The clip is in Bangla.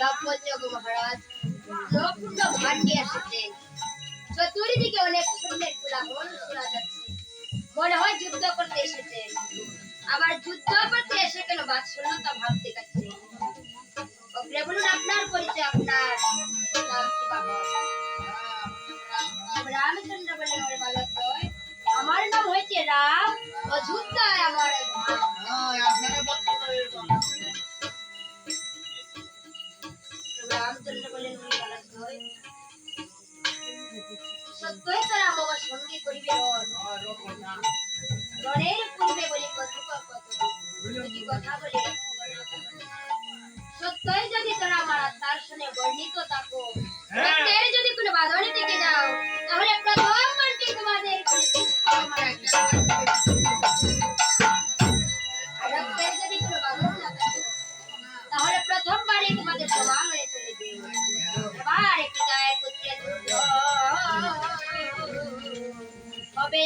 সব বলছে গো মহারাজ, নপুণ্য ভান্ডে এসেছেন। চতুর্দিকে অনেক সৈন্যের কোলাহল শোনা যাচ্ছে, মনে হয় যুদ্ধ করতে এসেছেন। আবার যুদ্ধ করতে এসে কেন বাৎসল্যতা ভাব দেখাচ্ছে। ওপরে বলুন আপনার পরিচয়, আপনার নাম কি বাবা? রামচন্দ্র বললেন, ওরে বালক নয়, আমার নাম হয়েছে রাম, অযোধ্যায় আমার রামচন্দ্র বললেন, ওরে বালক নয়, সত্যই তো রাম আমার সঙ্গে করিবে রণের পূর্বে বলি কথা বলে সত্যই যদি তোরা মারা তার শুনে বর্ণিত থাকো, রক্তের যদি কোনো বাঁধনে থেকে যাও, তাহলে প্রথম মানটি তোমাদের রক্তের যদি কোনো বাঁধন না থাকে, তাহলে প্রথমবারই তোমাদের সমান হয়ে চলে যাবে। এবার পিতার পুত্রের যুদ্ধ হবে